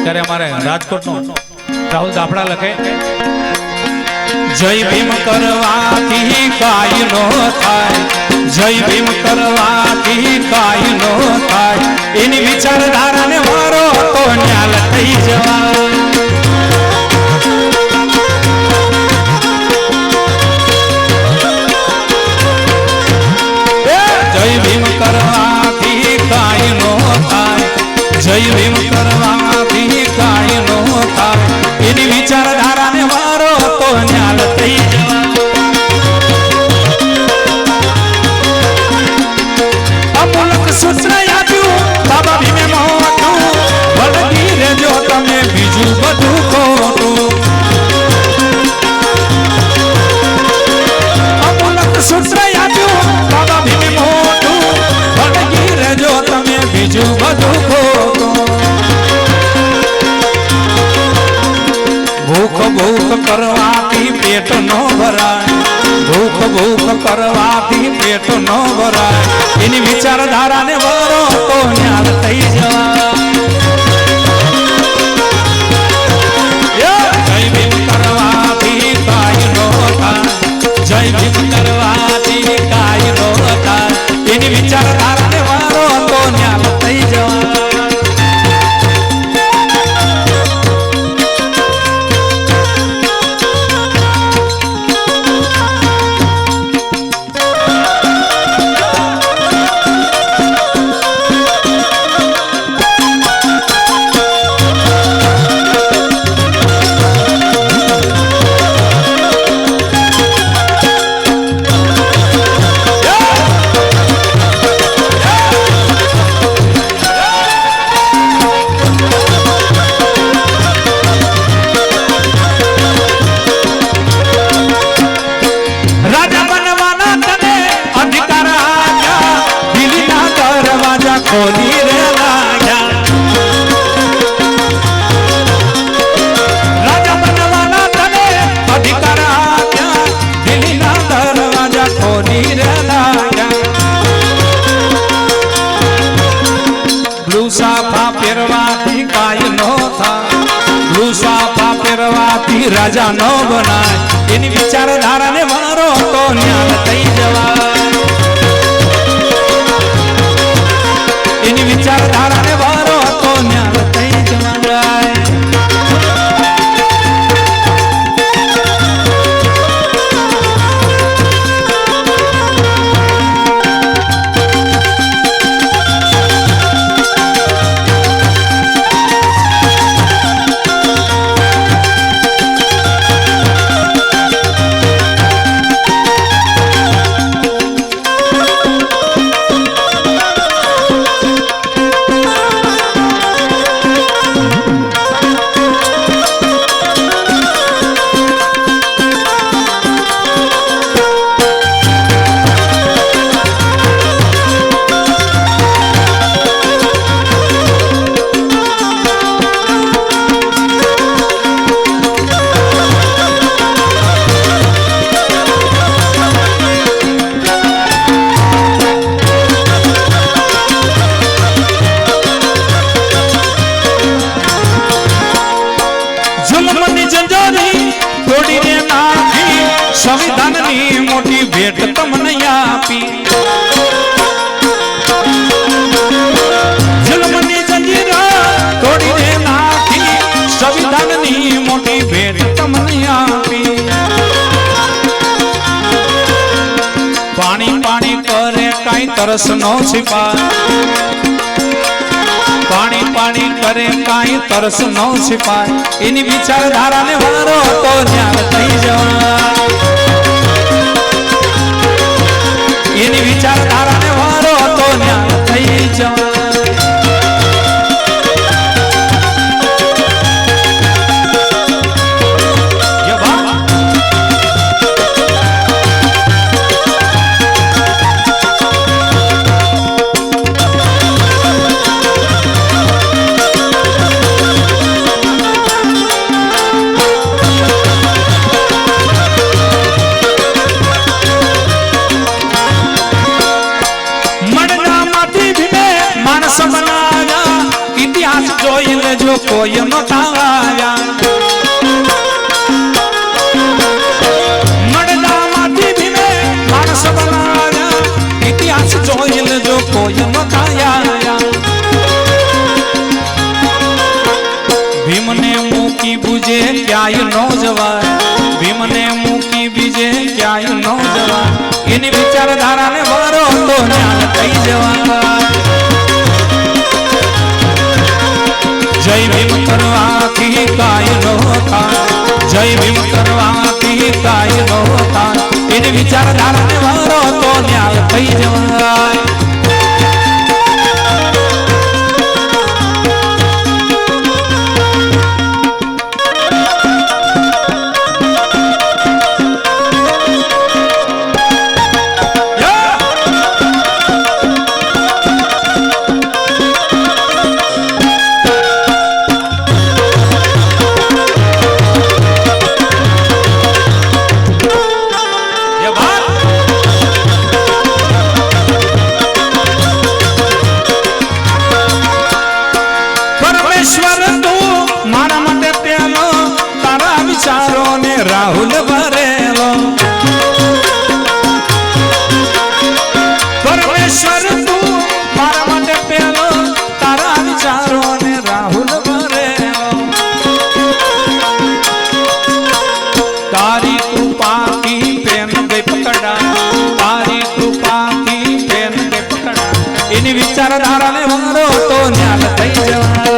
ત્યારે અમારે રાજકોટનો રાહુલ દાફડા લખે જય ભીમ કરવાથી કાય નો થાય, જય ભીમ કરવાથી કાય નો થાય, એની વિચારધારાને વારો તો ન્યાલ થઈ જવાય. જય ભીમ કરવાથી કાય નો થાય, જય ભીમ કરવાથી કાય નો થાય, એની વિચારધારાને વારો તો ન્યાલ થઈ જવાય. અમુલક સૂત્ર આપ્યું બાબા ભીમે મોટું, વળગી રહેજો તમે બીજું બધું ખોટું. અમુલક સૂત્ર આપ્યું બાબા ભીમે મોટું, વળગી રહેજો તમે બીજું બધું ખોટું. ભૂખ ભૂખ કરવાથી પેટ નો ભરાય, ભૂખ ભૂખ કરવાથી પેટ નો ભરાય, એની વિચારધારાને વારો તો ન્યાલ થઈ જવાય. જય ભીમ કરવાથી કાય નો થાય, જય ભીમ કરવાથી કાય નો થાય, એની વિચારધારાને વારો તો ન્યાલ થઈ જવાય. ખોલી રે લાગ્યા, રાજા બનવાના તને અધિકાર આપ્યા, દિલ્હીના દરવાજા ખોલી રે લાગ્યા. બ્લુ સાફા પહેરવાથી કાય નો થાય, બ્લુ સાફા પહેરવાથી રાજા નો બનાય, એની વિચારધારાને વારો તો ન્યાલ થઈ જવાય. એની વિચારધારાને વારો તો ન્યાલ થઈ જવાય. સંવિધાનની મોટી ભેટ તમને આપી, જન્મની જંજીરા તોડીને નાખી, સંવિધાનની મોટી ભેટ તમને આપી. પાણી પાણી કરે કાંઈ તરસ નો छिपाય, પાણી પાણી કરે કાંઈ તરસ નો छिपाય, એની વિચારધારાને વારો તો ન્યાલ થઈ જવાય. એની વિચારધારાને વારો તો ન્યાલ થઈ જવાય. કોઈ નતા આવ્યા મડદામાંથી ભીમે માણસ બનાવ્યા ઇતિહાસ જોઈ લેજો કોઈ નતા આવ્યા ભીમને મૂકી બુજે ક્યાંય નો જવાય ભીમને મૂકી બીજે ક્યાંય નો જવાય એની વિચારધારાને વરો તો જ્ઞાન થઈ જવાય જય ભીમ કરવાથી કાય નો થાય જય ભીમ કરવાથી કાય નો થાય એની વિચારધારાને વરો તો જ્ઞાન થઈ જવાય રાહુલ ભરેલો પરમેશ્વર તું મારા માટે પેલો તારા વિચારો ને રાહુલ ભરેલો તારી કૃપાથી પ્રેમ ગઈ પકડા તારી કૃપાથી પ્રેમ ગઈ પકડા એની વિચારધારાને વરો તો જ્ઞાન થઈ જવાય